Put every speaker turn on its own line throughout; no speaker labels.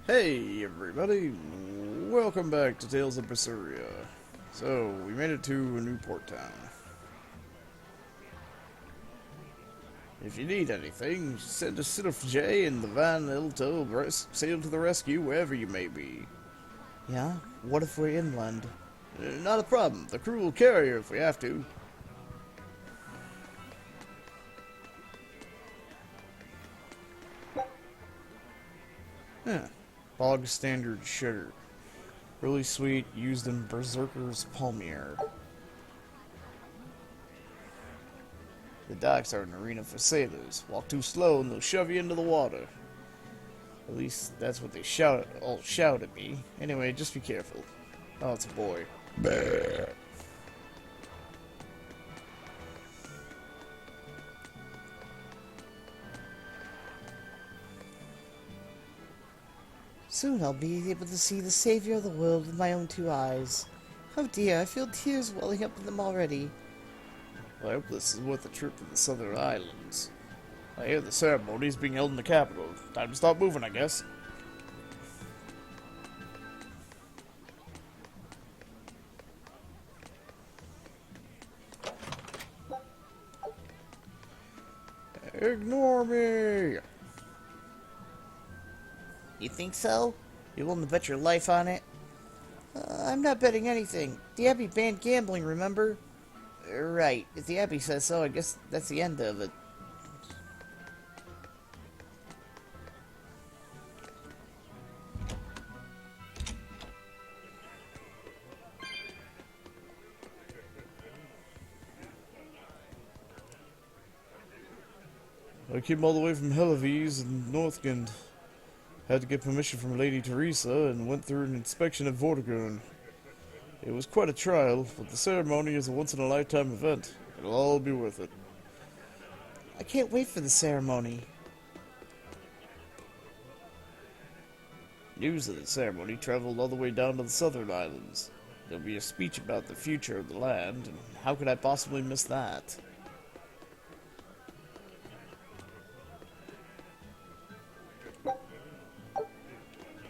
Hey everybody, welcome back to Tales of Berseria. So, we made it to a new port town. If you need anything, send a Sidorf J and the Van Ilto sail to the rescue wherever you may be. Yeah? What if we're inland? Not a problem, the crew will carry her if we have to. Huh. Bog standard sugar. Really sweet, used in Berserker's Palmier. The docks are an arena for sailors. Walk too slow and they'll shove you into the water. At least that's what they all shout at me. Anyway, just be careful. Oh, it's a boy. Bah.
Soon I'll be able to see the savior of the world with my own two eyes. Oh dear, I feel tears welling up in them already.
Well, I hope this is worth the trip to the Southern Islands. I hear the ceremony is being held in the capital. Time to stop moving, I guess. Ignore me!
You think so? You willing to bet your life on it? I'm not betting anything. The Abbey banned gambling, remember? Right. If the Abbey says so, I guess that's the end of it.
I came all the way from Helives and Northgend. Had to get permission from Lady Teresa and went through an inspection at Vortigern. It was quite a trial, but the ceremony is a once-in-a-lifetime event. It'll all be worth it.
I can't wait for the ceremony.
News of the ceremony traveled all the way down to the Southern Islands. There'll be a speech about the future of the land, and how could I possibly miss that?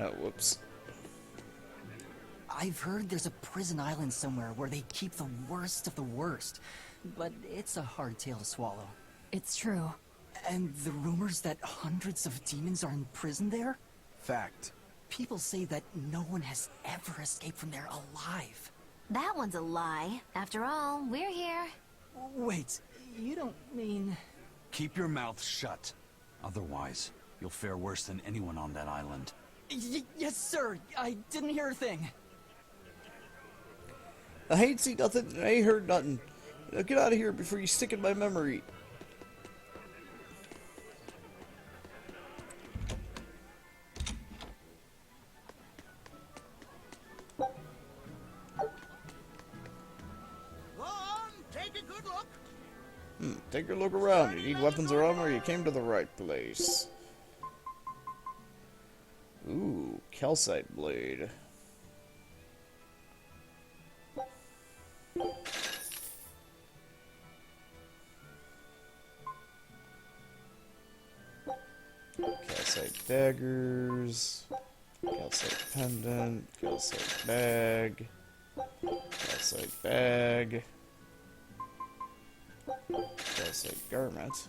Oh, whoops.
I've heard there's a prison island somewhere where they keep the worst of the worst, but it's a hard tale to swallow.
It's true.
And the rumors that hundreds of demons are in prison there?
Fact.
People say that no one has ever escaped from there alive.
That one's a lie. After all, we're here.
Wait, you don't mean...
Keep your mouth shut. Otherwise, you'll fare worse than anyone on that island.
Yes, sir. I didn't hear a thing.
I ain't seen nothing, I ain't heard nothing. Now get out of here before you stick in my memory.
Go on, take a good look.
Take a look around. You need weapons or armor, you came to the right place. Ooh, calcite blade. Calcite daggers. Calcite pendant. Calcite bag. Calcite bag. Calcite garment.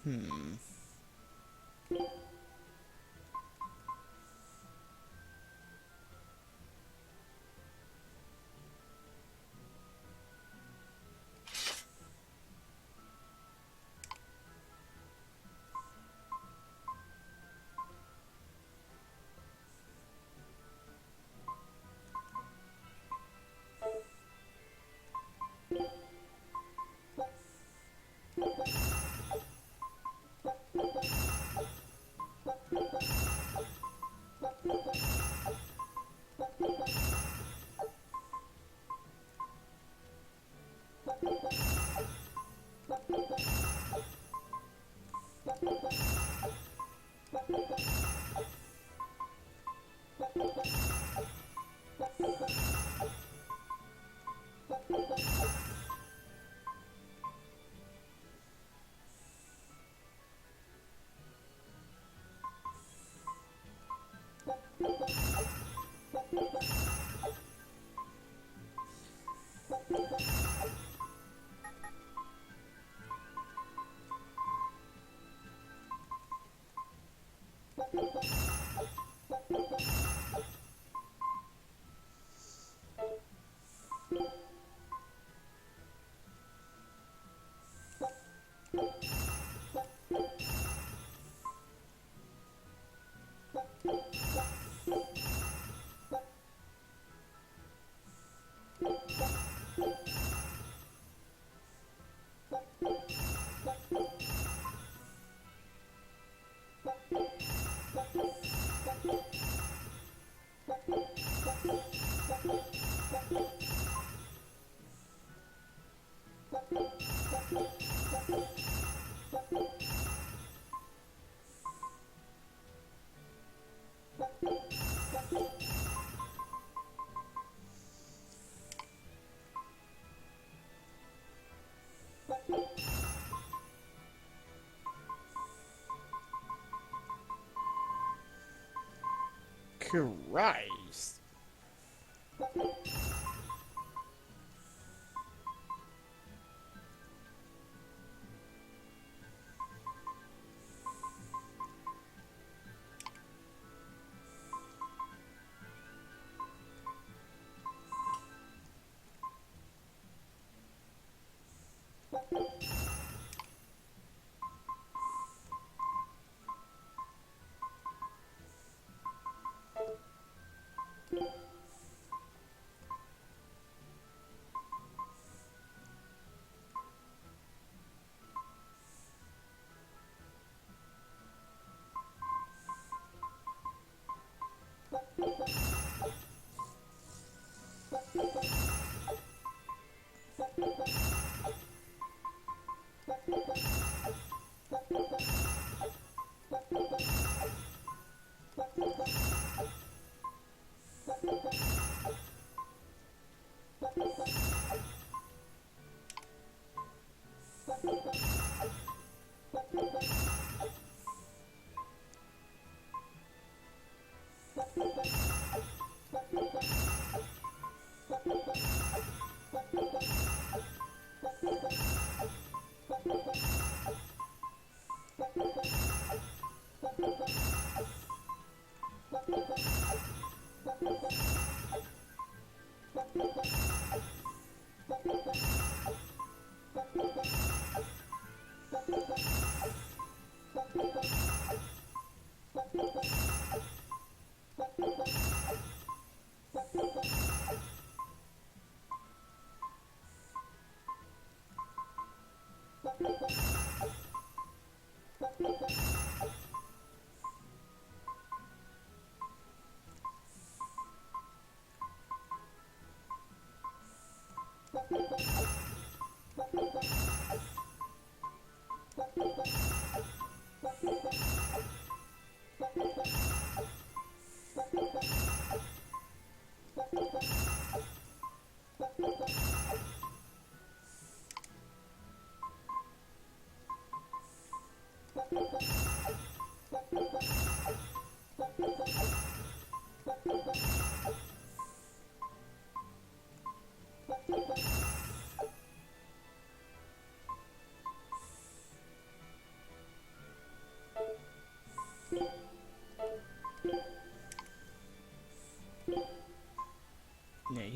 Christ.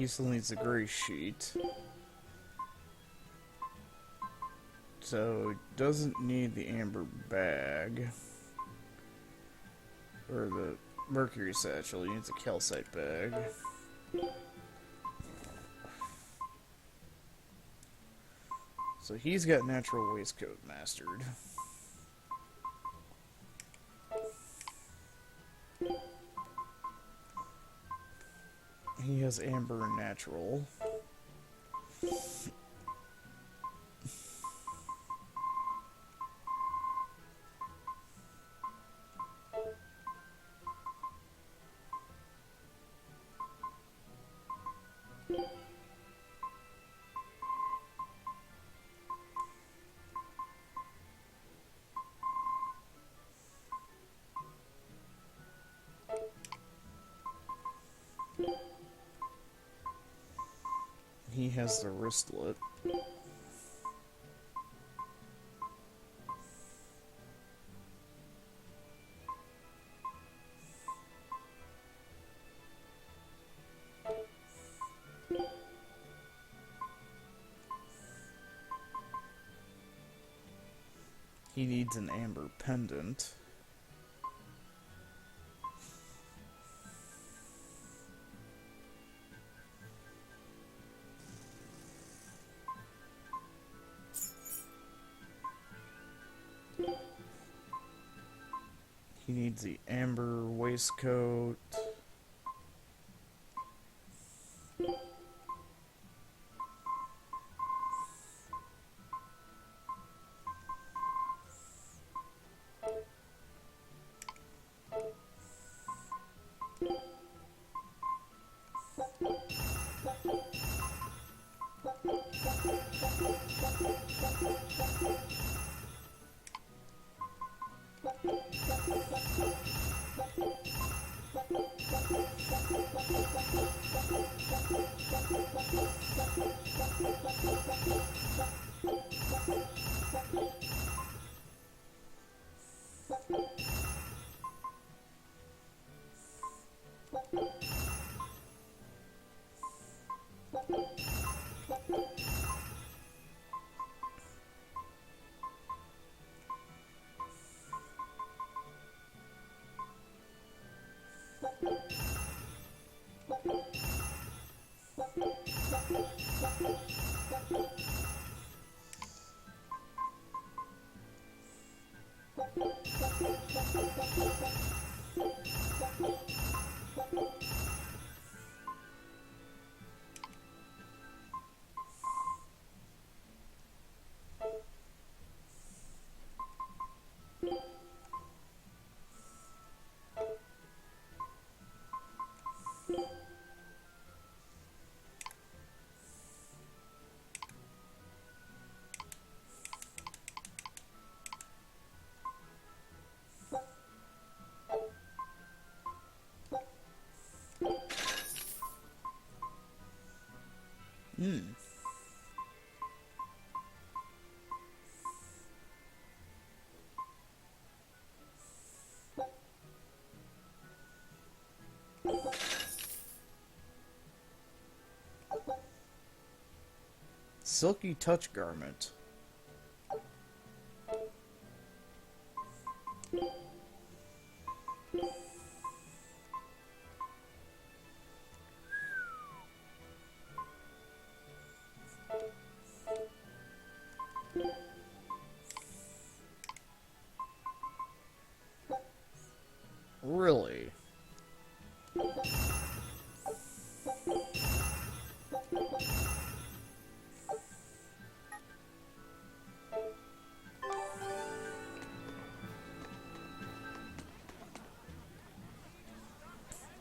he still needs the gray sheet. So, he doesn't need the amber bag. Or the mercury satchel, he needs a calcite bag. So he's got natural waistcoat mastered. He has amber and natural. He has the wristlet. He needs an amber pendant. He needs the amber waistcoat. Silky touch garment. Really?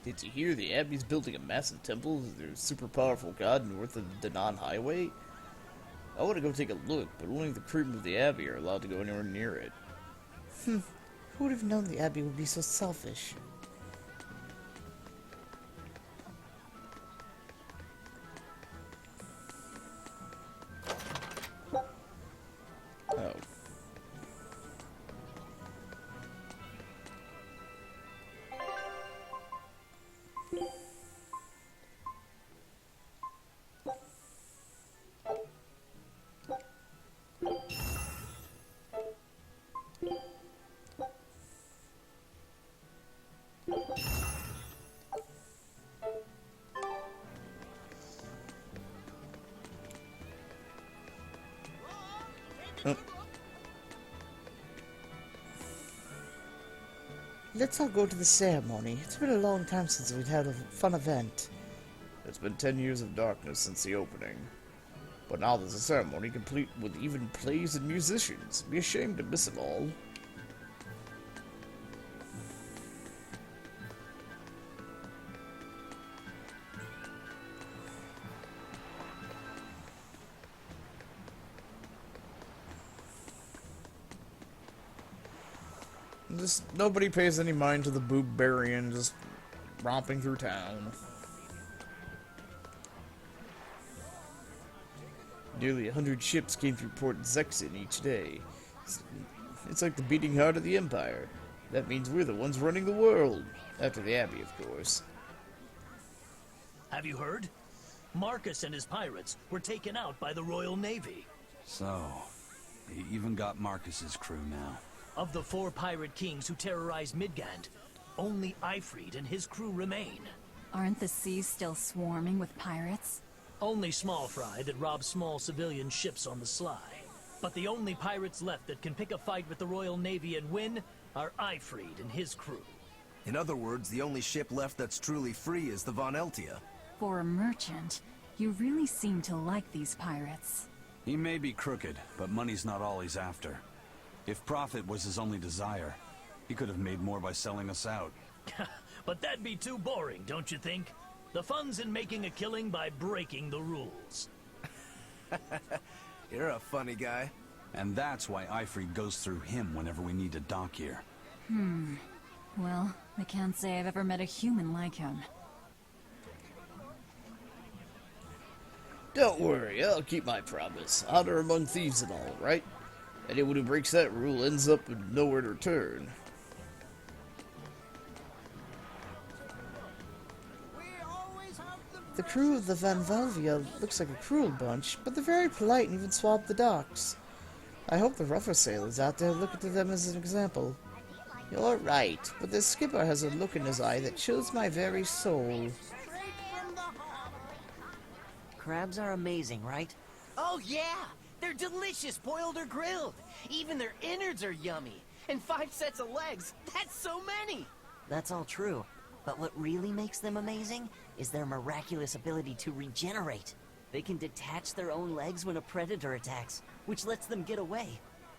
Did you hear the Abbey's building a massive temple to their super powerful god north of the Danan Highway? I want to go take a look, but only the cream of the Abbey are allowed to go anywhere near it.
Who would have known the Abbey would be so selfish?
Oh. Oh,
Let's all go to the ceremony. It's been a long time since we've had a fun event.
it's been 10 years of darkness since the opening. But now there's a ceremony complete with even plays and musicians. Be ashamed to miss it all. Just nobody pays any mind to the Boobbarian just romping through town. Nearly 100 ships came through Port Zexin each day. It's like the beating heart of the Empire. That means we're the ones running the world. After the Abbey, of course.
Have you heard? Marcus and his pirates were taken out by the Royal Navy.
So, they even got Marcus's crew now.
Of the 4 pirate kings who terrorized Midgand, only Ifrid and his crew remain.
Aren't the seas still swarming with pirates?
Only small fry that rob small civilian ships on the sly. But the only pirates left that can pick a fight with the Royal Navy and win are Ifrid and his crew.
In other words, the only ship left that's truly free is the Von Eltia.
For a merchant, you really seem to like these pirates.
He may be crooked, but money's not all he's after. If profit was his only desire, he could have made more by selling us out.
But that'd be too boring, don't you think? The fun's in making a killing by breaking the rules.
You're a funny guy.
And that's why Ifrid goes through him whenever we need to dock here.
Well, I can't say I've ever met a human like him.
Don't worry, I'll keep my promise. Honor among thieves and all, right? Anyone who breaks that rule ends up with nowhere to return.
We always have
The crew of the Van Valvia looks like a cruel bunch, but they're very polite and even swab the docks. I hope the rougher sailors out there look to them as an example. You're right, but the skipper has a look in his eye that chills my very soul.
straight from the heart.
Crabs are amazing, right?
Oh yeah! They're delicious, boiled or grilled. Even their innards are yummy. And 5 sets of legs, that's so many!
That's all true. But what really makes them amazing is their miraculous ability to regenerate. They can detach their own legs when a predator attacks, which lets them get away.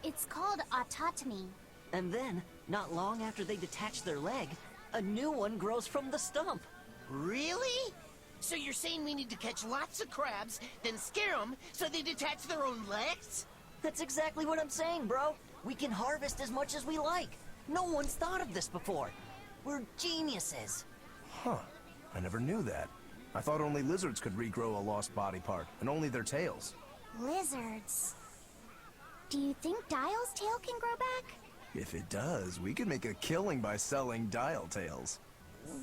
It's called autotomy.
And then, not long after they detach their leg, a new one grows from the stump.
Really? So you're saying we need to catch lots of crabs, then scare them so they detach their own legs?
That's exactly what I'm saying, bro. We can harvest as much as we like. No one's thought of this before. We're geniuses.
Huh. I never knew that. I thought only lizards could regrow a lost body part, and only their tails.
Lizards. Do you think Dial's tail can grow back?
If it does, we could make a killing by selling dial tails.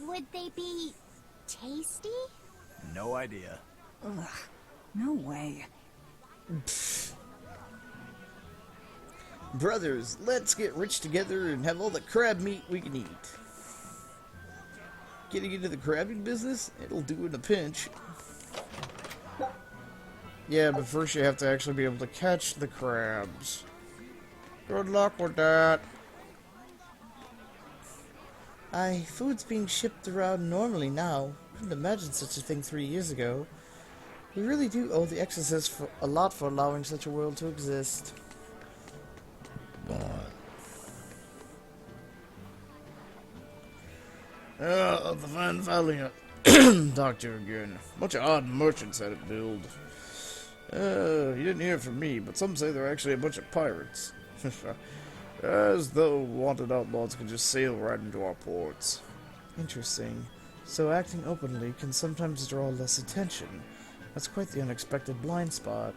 Would they be tasty?
No idea.
Ugh, no way.
Brothers, let's get rich together and have all the crab meat we can eat. Getting into the crabbing business? It'll do in a pinch. Yeah, but first you have to actually be able to catch the crabs. Good luck with that.
Food's being shipped around normally now. Couldn't imagine such a thing 3 years ago. We really do owe the Exorcist a lot for allowing such a world to exist.
The Van Valiant Doctor again. Bunch of odd merchants had it billed. You didn't hear from me, but some say they're actually a bunch of pirates. As though wanted outlaws can just sail right into our ports.
Interesting. So acting openly can sometimes draw less attention. That's quite the unexpected blind spot.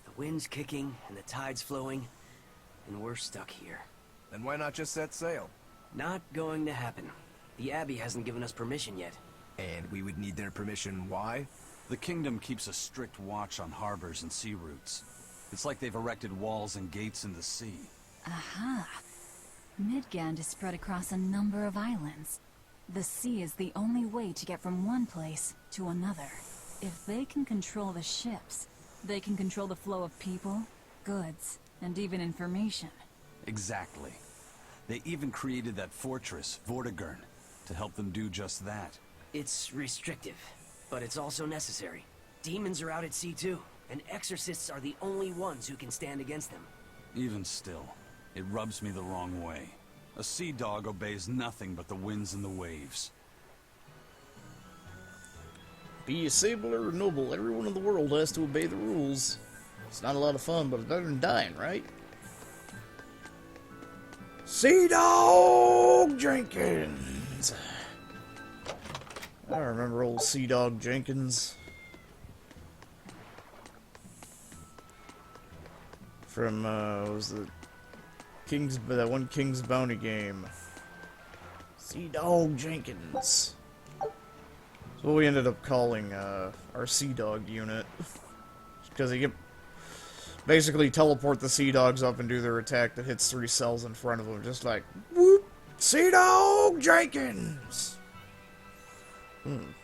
The wind's kicking and the tide's flowing, and we're stuck here.
Then why not just set sail?
Not going to happen. The Abbey hasn't given us permission yet.
And we would need their permission, why?
The kingdom keeps a strict watch on harbors and sea routes. It's like they've erected walls and gates in the sea.
Aha. Midgand is spread across a number of islands. The sea is the only way to get from one place to another. If they can control the ships, they can control the flow of people, goods, and even information.
Exactly. They even created that fortress, Vortigern, to help them do just that.
It's restrictive, but it's also necessary. Demons are out at sea too, and exorcists are the only ones who can stand against them.
Even still, it rubs me the wrong way. A sea dog obeys nothing but the winds and the waves.
Be you sable or noble, everyone in the world has to obey the rules. It's not a lot of fun, but it's better than dying, right? Sea Dog Jenkins! I remember old Sea Dog Jenkins. From, was the that one King's Bounty game. Sea Dog Jenkins. That's what we ended up calling, our Sea Dog unit. Because he could basically teleport the Sea Dogs up and do their attack that hits 3 cells in front of them. Just like, whoop! Sea Dog Jenkins!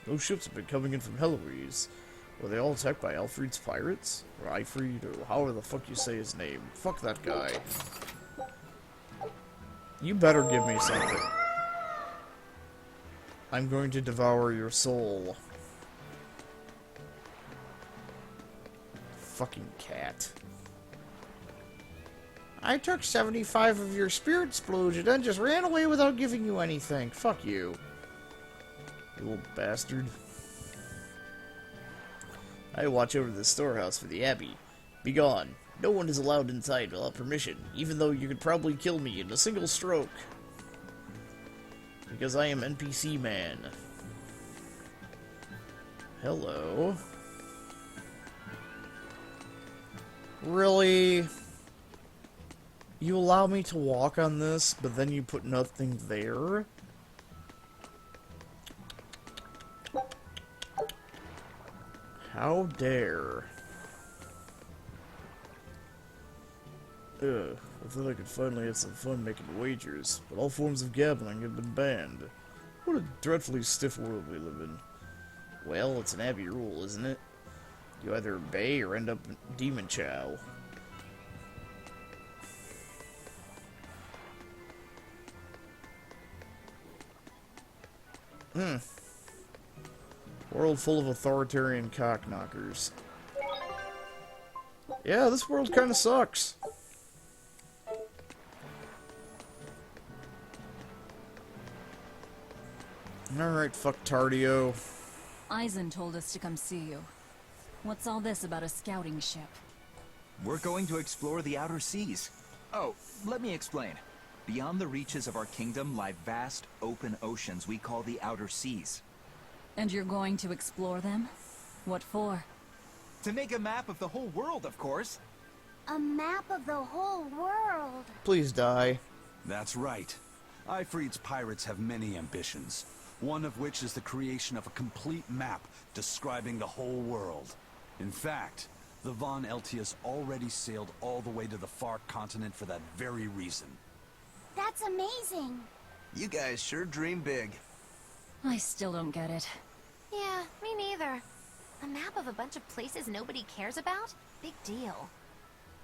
Those ships have been coming in from Heloise. Were they all attacked by Alfred's pirates? Or Eifried, or however the fuck you say his name. Fuck that guy. You better give me something. I'm going to devour your soul. Fucking cat. I took 75 of your spirit splooge and then just ran away without giving you anything. Fuck you. You little bastard. I watch over the storehouse for the Abbey. Begone. No one is allowed inside without permission, even though you could probably kill me in a single stroke. Because I am NPC man. Hello. Really? You allow me to walk on this, but then you put nothing there? How dare. I thought I could finally have some fun making wagers, but all forms of gambling have been banned. What a dreadfully stiff world we live in. Well, it's an Abbey rule, isn't it? You either obey or end up demon chow. World full of authoritarian cockknockers. Yeah, this world kinda sucks. Alright, fuck Tardio.
Eisen told us to come see you. What's all this about a scouting ship?
We're going to explore the outer seas. Oh, let me explain. Beyond the reaches of our kingdom lie vast, open oceans we call the outer seas.
And you're going to explore them? What for?
To make a map of the whole world, of course.
A map of the whole world.
Please die.
That's right. Eifried's pirates have many ambitions, one of which is the creation of a complete map describing the whole world. In fact, the Von Eltias already sailed all the way to the far continent for that very reason.
That's amazing.
You guys sure dream big.
I still don't get it.
Yeah, me neither. A map of a bunch of places nobody cares about? Big deal.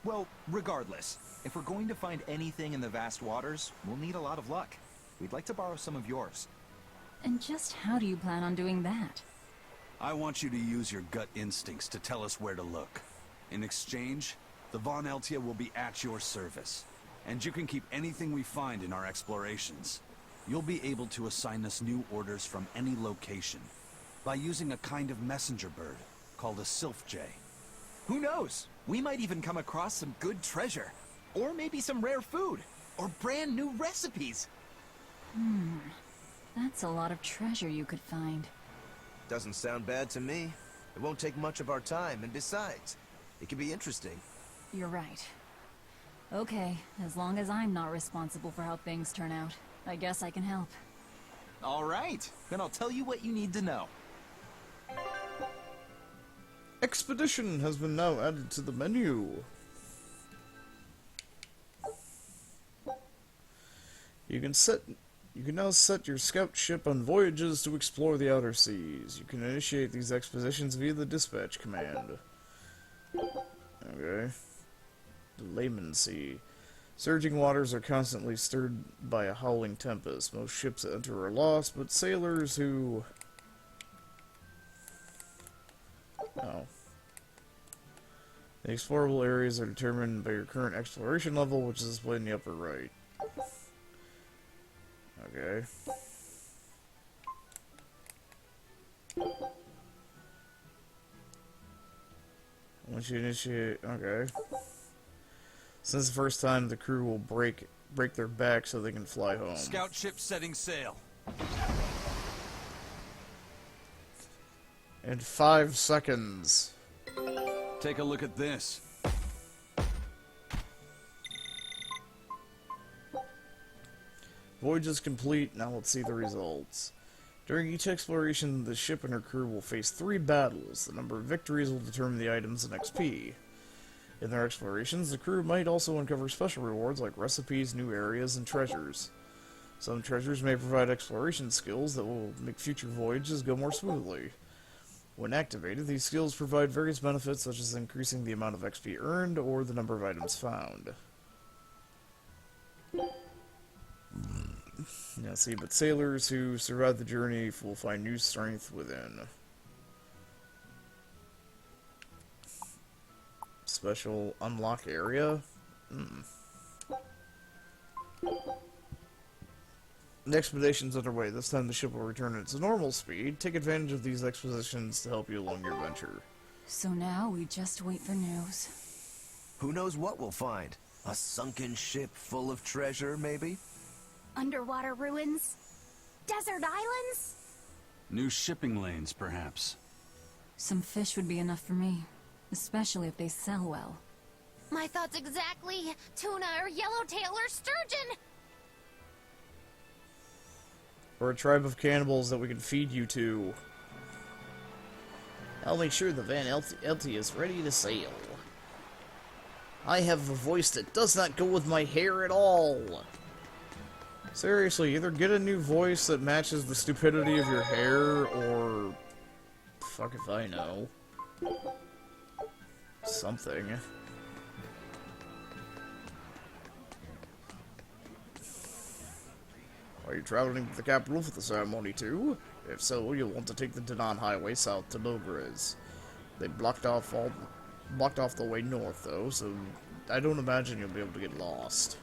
Well, regardless, if we're going to find anything in the vast waters, we'll need a lot of luck. We'd like to borrow some of yours.
And just how do you plan on doing that?
I want you to use your gut instincts to tell us where to look. In exchange, the Von Eltia will be at your service, and you can keep anything we find in our explorations. You'll be able to assign us new orders from any location by using a kind of messenger bird called a sylph jay.
Who knows? We might even come across some good treasure. Or maybe some rare food. Or brand new recipes.
That's a lot of treasure you could find.
Doesn't sound bad to me. It won't take much of our time, and besides, it could be interesting.
You're right. Okay, as long as I'm not responsible for how things turn out, I guess I can help.
All right, then I'll tell you what you need to know.
Expedition has been now added to the menu. You can now set your scout ship on voyages to explore the outer seas. You can initiate these expeditions via the dispatch command. Okay. The Layman Sea. Surging waters are constantly stirred by a howling tempest. Most ships that enter are lost, but sailors who... Oh. The explorable areas are determined by your current exploration level, which is displayed in the upper right. Okay. Once you initiate... Okay. Since the first time, the crew will break their back so they can fly home.
Scout ship setting sail.
In 5 seconds.
Take a look at this.
Voyage is complete. Now let's see the results. During each exploration, the ship and her crew will face 3 battles. The number of victories will determine the items and XP. In their explorations, the crew might also uncover special rewards like recipes, new areas, and treasures. Some treasures may provide exploration skills that will make future voyages go more smoothly. When activated, these skills provide various benefits such as increasing the amount of XP earned or the number of items found. Now see, but sailors who survive the journey will find new strength within. Special unlock area? The expedition's underway. This time the ship will return at its normal speed. Take advantage of these expositions to help you along your venture.
So now we just wait for news.
Who knows what we'll find? A sunken ship full of treasure, maybe?
Underwater ruins? Desert islands?
New shipping lanes, perhaps.
Some fish would be enough for me, especially if they sell well.
My thoughts exactly. Tuna or yellowtail or sturgeon.
Or a tribe of cannibals that we can feed you to.
I'll make sure the Van Elty is ready to sail. I have a voice that does not go with my hair at all.
Seriously, either get a new voice that matches the stupidity of your hair, or... fuck if I know. Something. Are you traveling to the capital for the ceremony too? If so, you'll want to take the Danan Highway south to Logres. They blocked off the way north though, so I don't imagine you'll be able to get lost.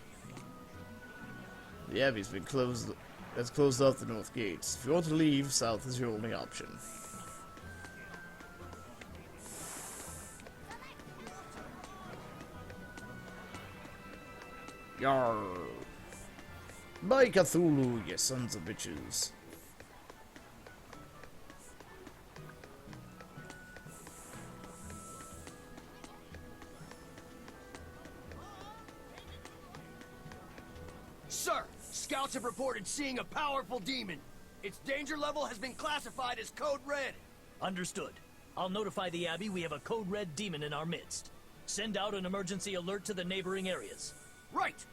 The Abbey's been closed off the north gates. If you want to leave, south is your only option. Yarr. By Cthulhu, you sons of bitches.
Sir, scouts have reported seeing a powerful demon. Its danger level has been classified as Code Red.
Understood. I'll notify the Abbey we have a Code Red demon in our midst. Send out an emergency alert to the neighboring areas.
Right!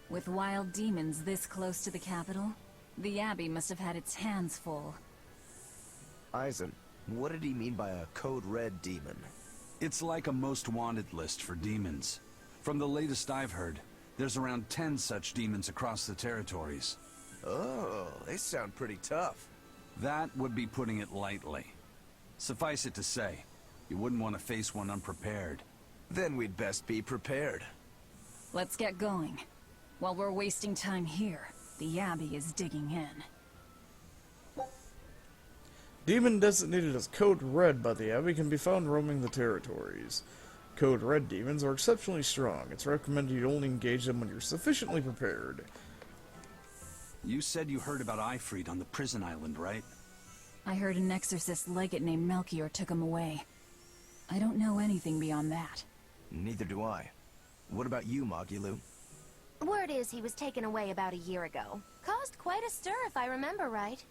With wild demons this close to the capital, the Abbey must have had its hands full.
Eisen, what did he mean by a Code Red demon?
It's like a most wanted list for demons. From the latest I've heard, there's around 10 such demons across the territories.
Oh, they sound pretty tough.
That would be putting it lightly. Suffice it to say, you wouldn't want to face one unprepared.
Then we'd best be prepared.
Let's get going. While we're wasting time here, the Abbey is digging in.
Demon designated as Code Red by the Abbey can be found roaming the territories. Code Red demons are exceptionally strong. It's recommended you only engage them when you're sufficiently prepared.
You said you heard about Ifrit on the prison island, right?
I heard an exorcist legate named Melchior took him away. I don't know anything beyond that.
Neither do I. What about you, Magulu?
Word is he was taken away about a year ago. Caused quite a stir, if I remember right.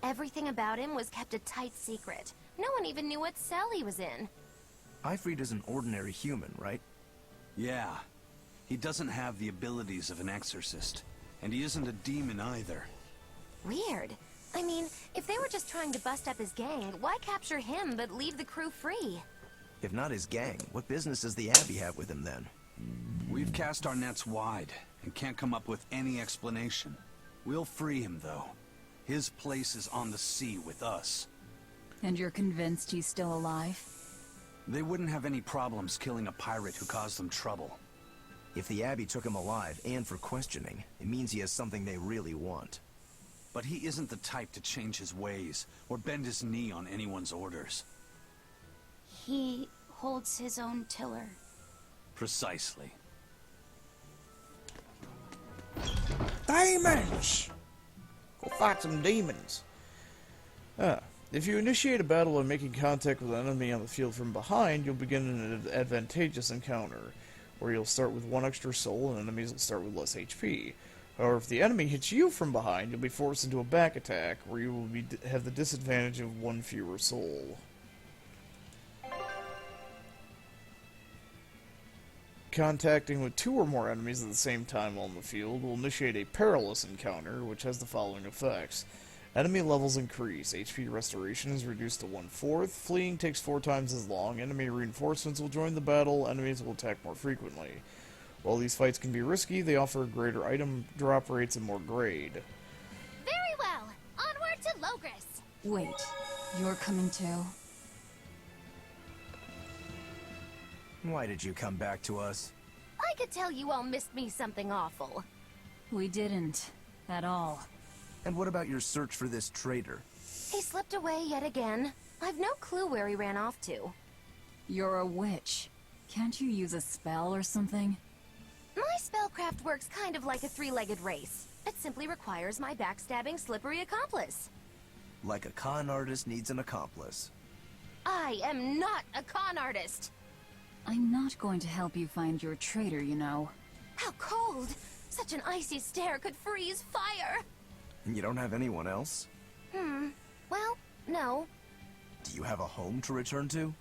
Everything about him was kept a tight secret. No one even knew what cell he was in.
Ifrit is an ordinary human, right?
Yeah. He doesn't have the abilities of an exorcist. And he isn't a demon either.
Weird. I mean, if they were just trying to bust up his gang, why capture him but leave the crew free?
If not his gang, what business does the Abbey have with him then?
We've cast our nets wide and can't come up with any explanation. We'll free him, though. His place is on the sea with us.
And you're convinced he's still alive?
They wouldn't have any problems killing a pirate who caused them trouble.
If the Abbey took him alive and for questioning, it means he has something they really want.
But he isn't the type to change his ways or bend his knee on anyone's orders.
He holds his own tiller.
Precisely.
Demons! Go fight some demons. If you initiate a battle by making contact with an enemy on the field from behind, you'll begin an advantageous encounter, where you'll start with 1 extra soul and enemies will start with less HP. However, if the enemy hits you from behind, you'll be forced into a back attack, where you will have the disadvantage of 1 fewer soul. Contacting with 2 or more enemies at the same time on the field will initiate a perilous encounter, which has the following effects. Enemy levels increase, HP restoration is reduced to 1/4, fleeing takes 4 times as long, enemy reinforcements will join the battle, enemies will attack more frequently. While these fights can be risky, they offer greater item drop rates and more grade.
Very well. Onward to Logris.
Wait, you're coming too?
Why did you come back to us?
I could tell you all missed me something awful.
We didn't. At all.
And what about your search for this traitor?
He slipped away yet again. I've no clue where he ran off to.
You're a witch. Can't you use a spell or something?
My spellcraft works kind of like a 3-legged race. It simply requires my backstabbing, slippery accomplice.
Like a con artist needs an accomplice.
I am not a con artist.
I'm not going to help you find your traitor, you know.
How cold! Such an icy stare could freeze fire!
And you don't have anyone else?
Well, no.
Do you have a home to return to?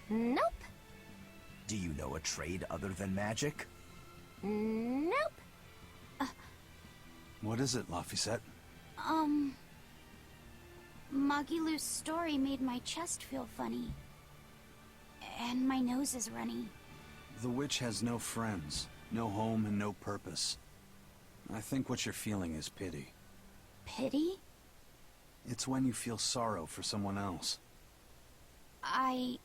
Nope.
Do you know a trade other than magic?
Nope.
What is it, Laphicet?
Magilu's story made my chest feel funny. And my nose is runny.
The witch has no friends, no home, and no purpose. I think what you're feeling is pity.
Pity?
It's when you feel sorrow for someone else.
I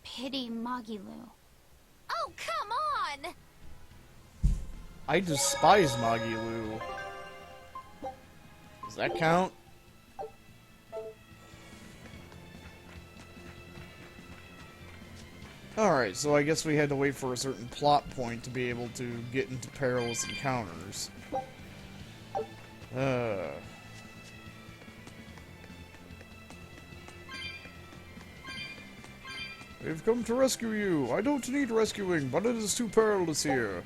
pity Magilu.
Oh, come on!
I despise Magilu. Does that count? Alright, so I guess we had to wait for a certain plot point to be able to get into perilous encounters. We've come to rescue you. I don't need rescuing, but it is too perilous here.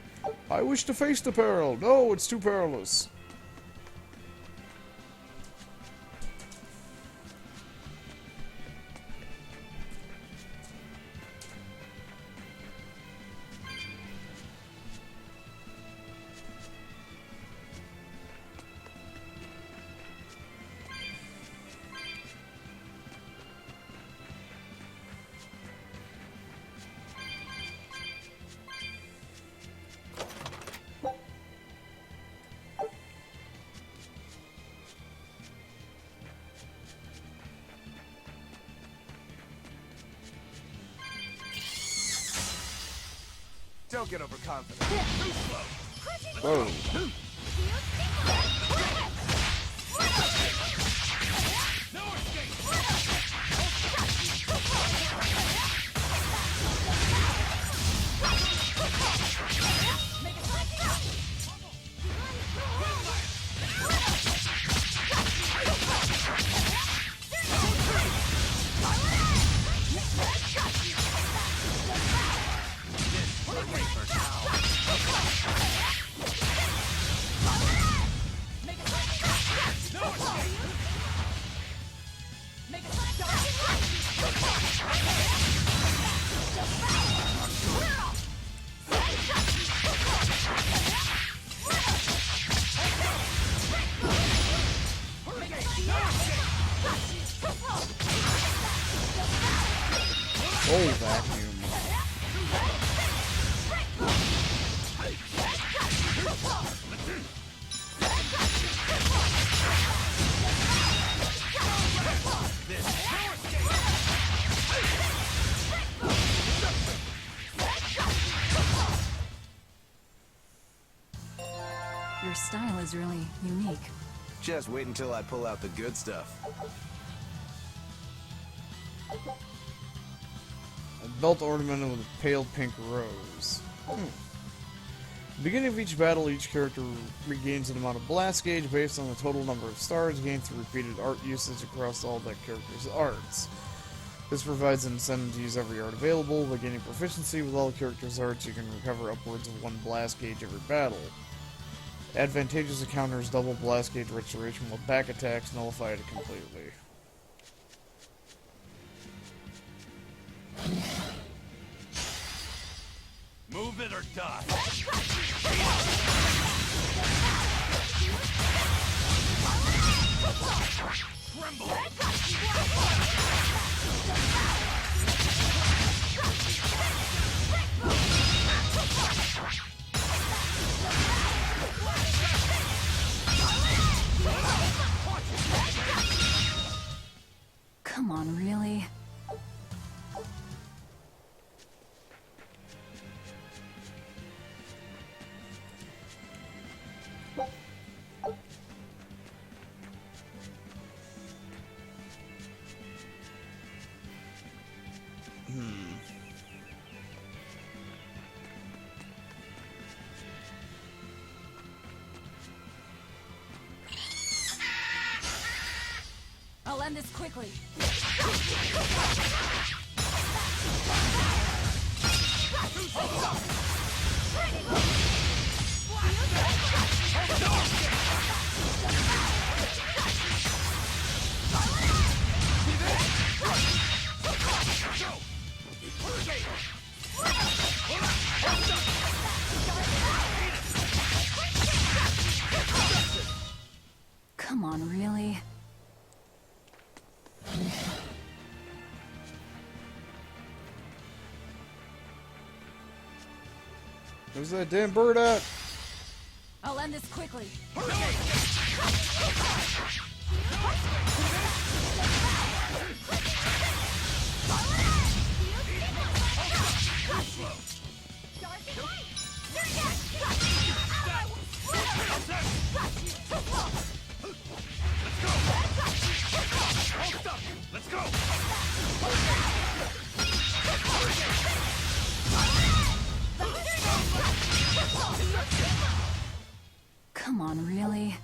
I wish to face the peril. No, it's too perilous.
Don't get overconfident.
Whoa. Full vacuum.
Your style is really unique.
Just wait until I pull out the good stuff.
A belt ornamented with a pale pink rose. At the beginning of each battle, each character regains an amount of blast gauge based on the total number of stars gained through repeated art usage across all that character's arts. This provides an incentive to use every art available. By gaining proficiency with all the character's arts, you can recover upwards of 1 blast gauge every battle. Advantageous encounters double blast gauge restoration, while back attacks nullify it completely.
Move it or die. Tremble.
Come on, really? I'll end this quickly. Come on, really?
Where's that damn bird at?
I'll end this quickly.
Let's go!
Come on, really?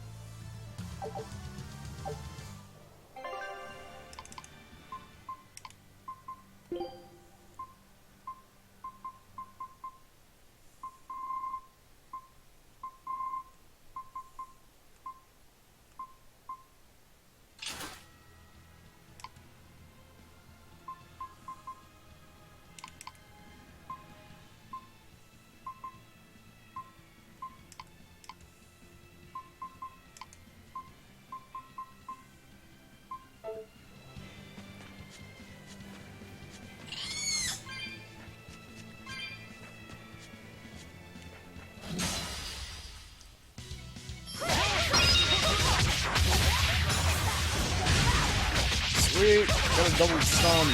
Sweet, got a double stun.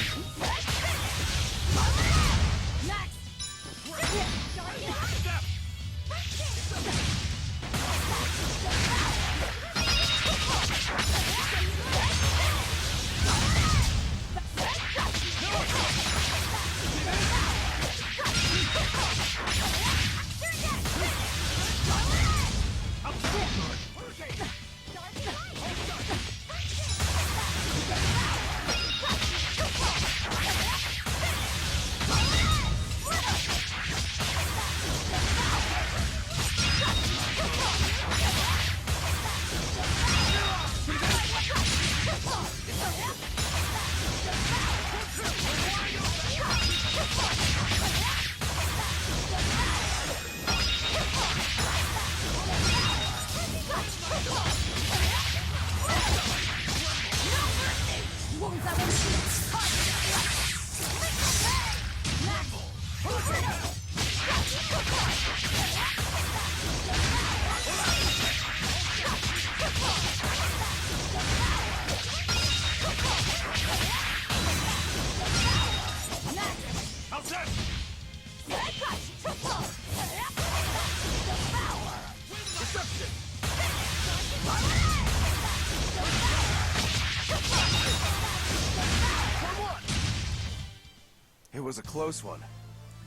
was a close one,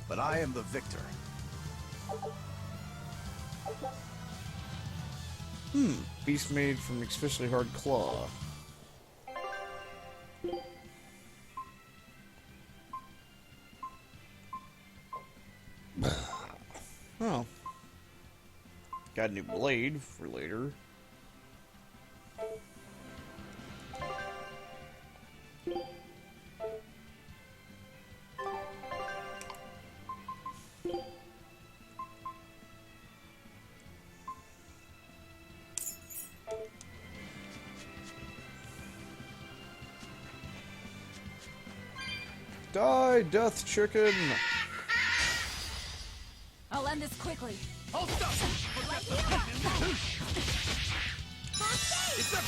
but I am the victor.
Beast made from especially hard claw. Oh. Got a new blade for later. Die, death chicken!
I'll end this quickly.
Hold up! It's a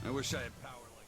I wish I had power like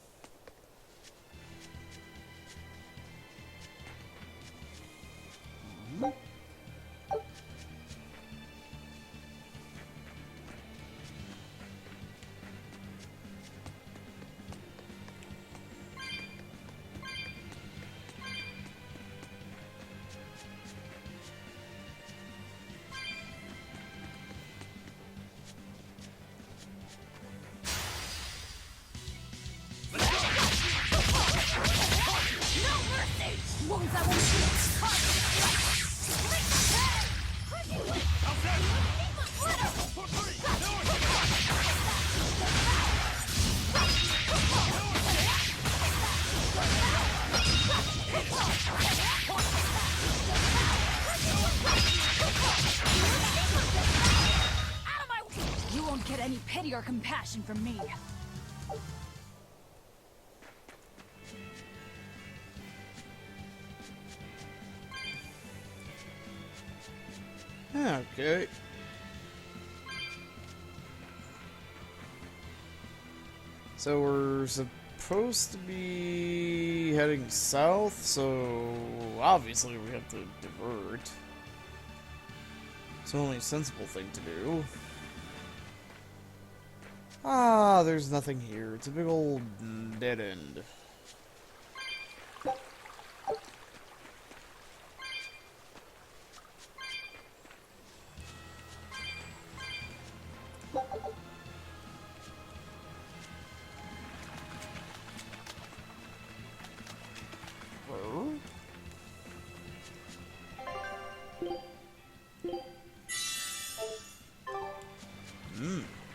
You won't get any pity or compassion from me.
Okay. So we're supposed to be heading south, so obviously we have to divert. It's the only sensible thing to do. Ah, there's nothing here. It's a big old dead end.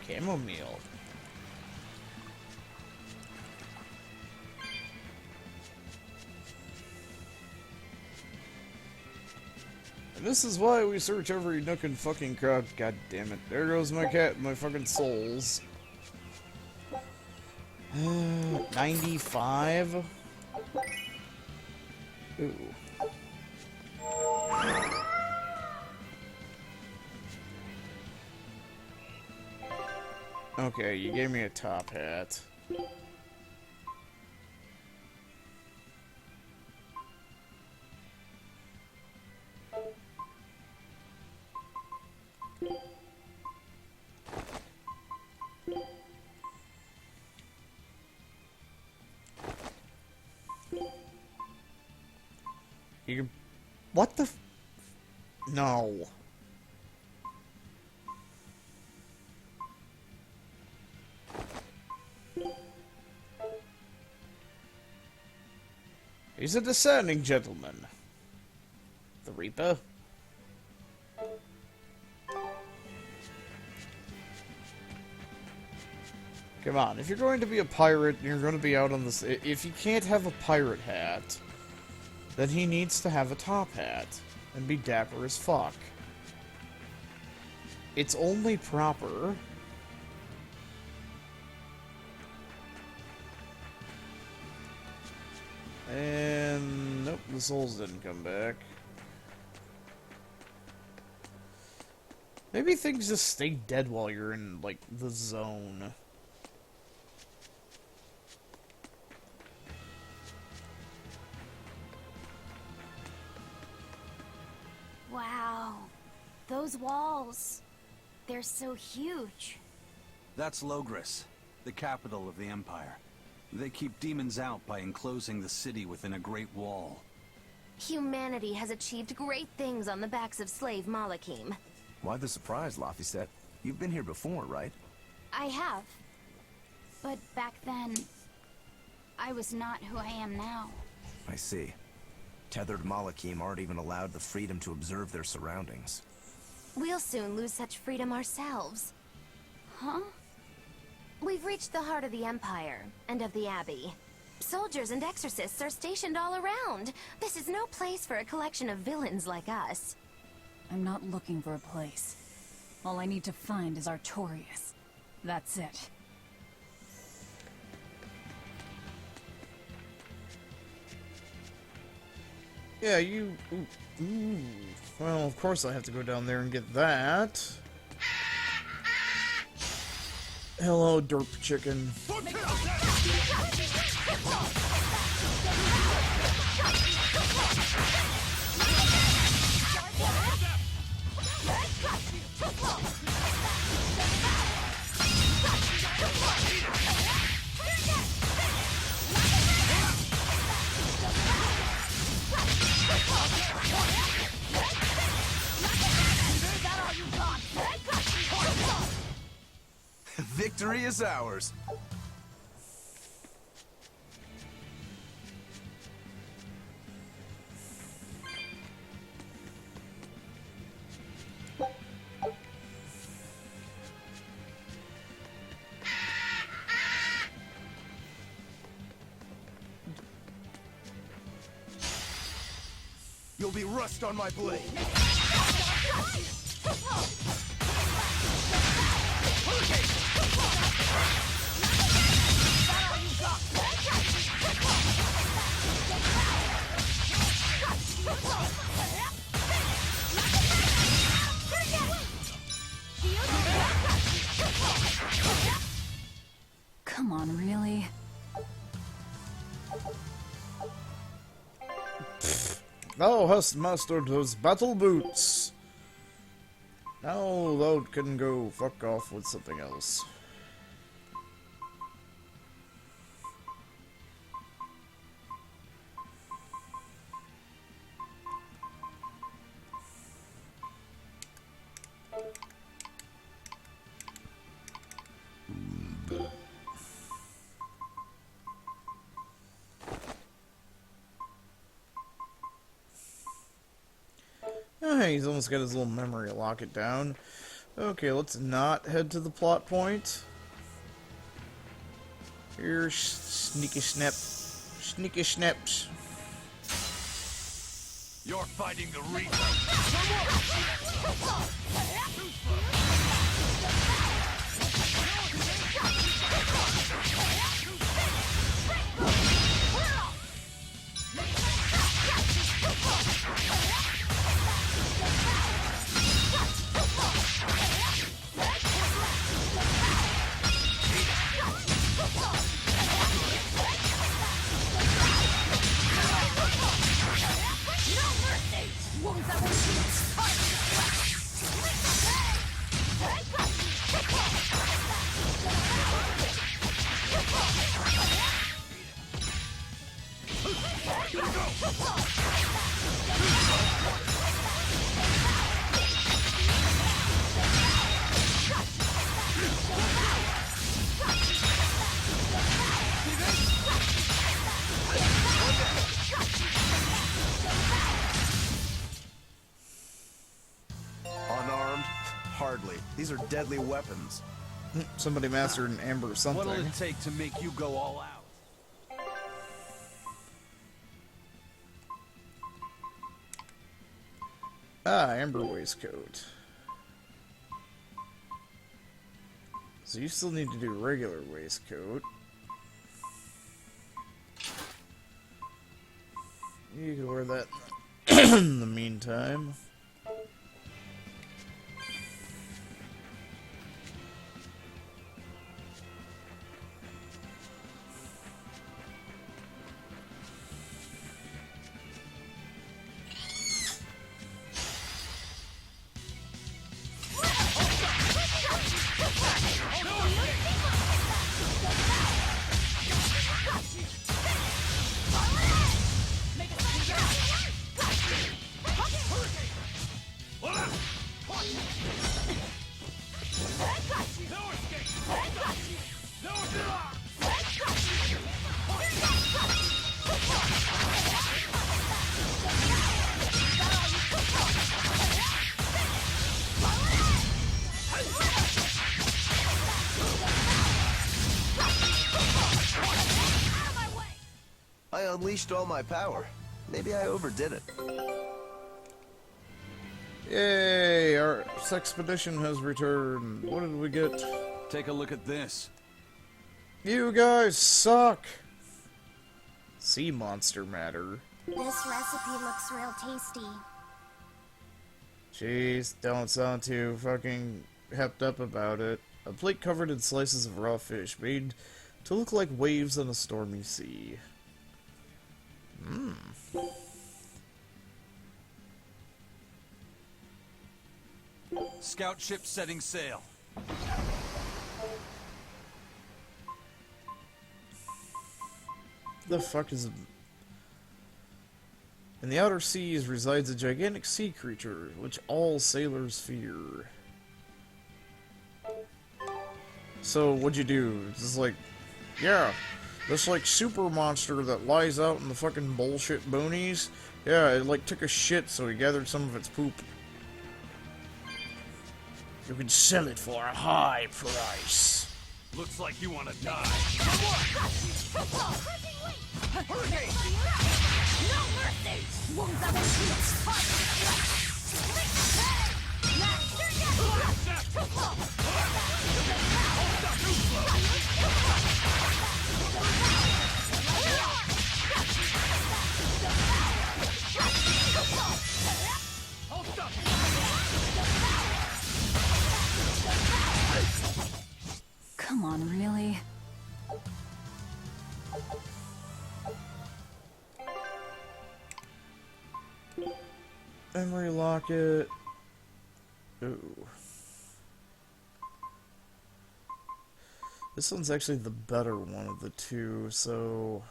Chamomile. And this is why we search every nook and fucking crack. God damn it. There goes my cat, my fucking souls. 95? Ooh. Okay, you gave me a top hat. You can... What the f... No. He's a discerning gentleman. The Reaper? Come on, if you're going to be a pirate and you're going to be out on this... If you can't have a pirate hat, then he needs to have a top hat and be dapper as fuck. It's only proper. And... nope, the souls didn't come back. Maybe things just stay dead while you're in, like, the zone.
Wow. Those walls. They're so huge.
That's Logris, the capital of the Empire. They keep demons out by enclosing the city within a great wall.
Humanity has achieved great things on the backs of slave Malakim.
Why the surprise, Laphicet? You've been here before, right?
I have. But back then, I was not who I am now.
I see. Tethered Malakim aren't even allowed the freedom to observe their surroundings.
We'll soon lose such freedom ourselves.
Huh?
We've reached the heart of the Empire, and of the Abbey. Soldiers and exorcists are stationed all around. This is no place for a collection of villains like us.
I'm not looking for a place. All I need to find is Artorias. That's it.
Yeah, you... Ooh. Well, of course I have to go down there and get that. Hello, derp chicken.
Victory is ours. You'll be rust on my blade.
Come on, really?
Thou hast mastered those battle boots. Now thou can go fuck off with something else. Hey, he's almost got his little memory locket down. Okay, let's not head to the plot point. Here, sneaky snap. Sneaky snaps.
You're fighting the Reaper.
Unarmed? Hardly. These are deadly weapons.
Somebody mastered an amber something.
What'll it take to make you go all out?
Ah, amber waistcoat. So you still need to do regular waistcoat. You can wear that in the meantime.
unleashed all my power. Maybe I overdid it.
Yay! Our expedition has returned. What did we get?
Take a look at this.
You guys suck! Sea monster matter.
This recipe looks real tasty.
Jeez, don't sound too fucking hepped up about it. A plate covered in slices of raw fish, made to look like waves on a stormy sea. Mmm.
Scout ship setting sail.
The fuck is... In the outer seas resides a gigantic sea creature, which all sailors fear. So, what'd you do? Just like... Yeah, this like super monster that lies out in the fucking bullshit boonies. Yeah, it like took a shit, so he gathered some of its poop. You can sell it for a high price.
Looks like you want to die.
Hurricane!
No mercy!
Come on, really?
Memory locket. Ooh. This one's actually the better one of the two, so...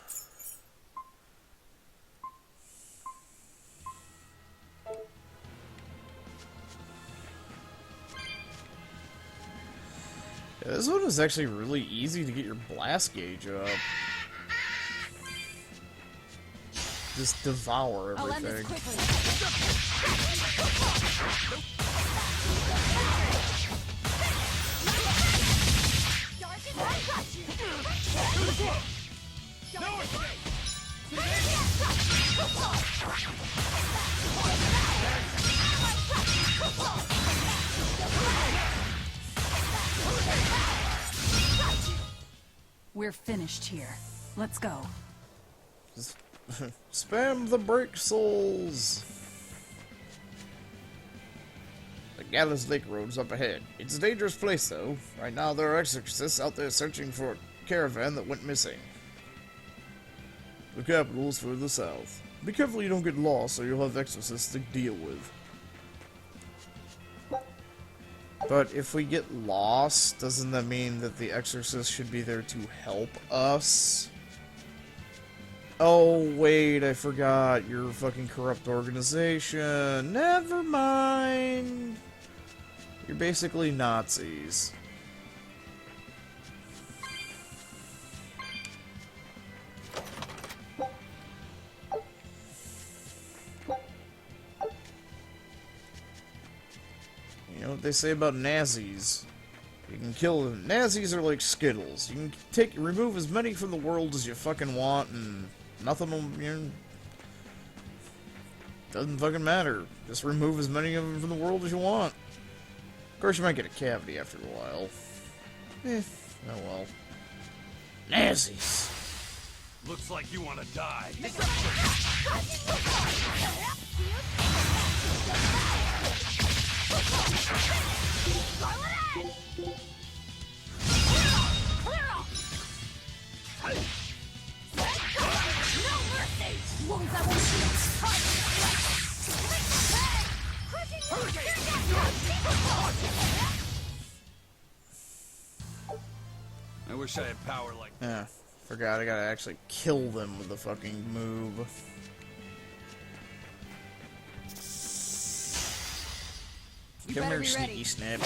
Yeah, this one is actually really easy to get your blast gauge up. Just devour everything.
I'll end this quickly.
We're finished here. Let's go.
Just spam the brake souls! The Gallows Lake Road's up ahead. It's a dangerous place, though. Right now, there are exorcists out there searching for a caravan that went missing. The capital is further south. Be careful you don't get lost, or you'll have exorcists to deal with. But if we get lost, doesn't that mean that the exorcist should be there to help us? Oh, wait, I forgot. You're a fucking corrupt organization. Never mind. You're basically Nazis. You know what they say about Nazis? You can kill them. Nazis are like Skittles. You can remove as many from the world as you fucking want, and nothing will, you know, doesn't fucking matter. Just remove as many of them from the world as you want. Of course, you might get a cavity after a while. Oh well. Nazis!
Looks like you want to die. I wish I had power like that.
Yeah, forgot I gotta actually kill them with the fucking move. Come here, sneaky snap.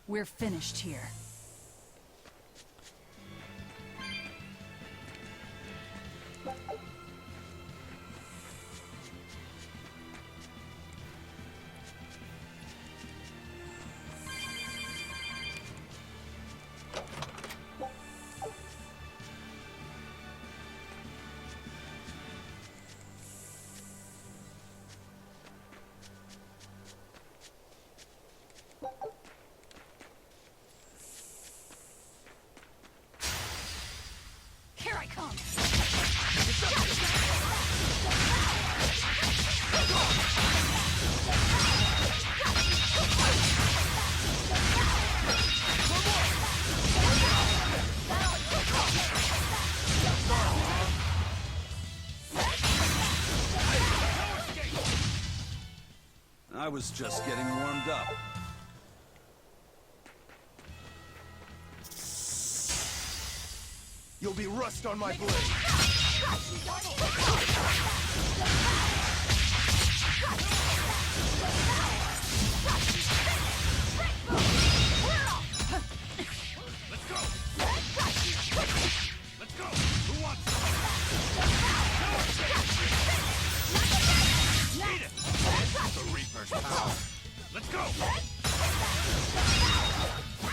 We're finished here.
I was just getting warmed up.
You'll be rust on my blade.
Let's go! Who wants some? Eat it! The Reaper's power. Let's go!
Out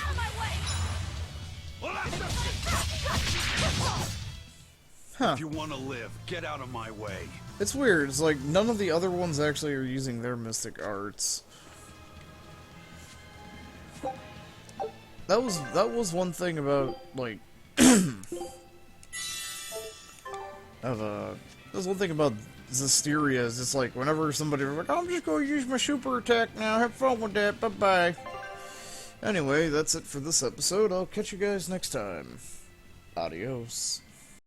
of my way!
Well,
Huh.
if you want to live, get out of my way.
It's weird. It's like none of the other ones actually are using their mystic arts. That was one thing about like that's one thing about Zestiria is it's like whenever somebody was like, I'm just gonna use my super attack now, have fun with that, bye bye. Anyway, that's it for this episode. I'll catch you guys next time. Adios.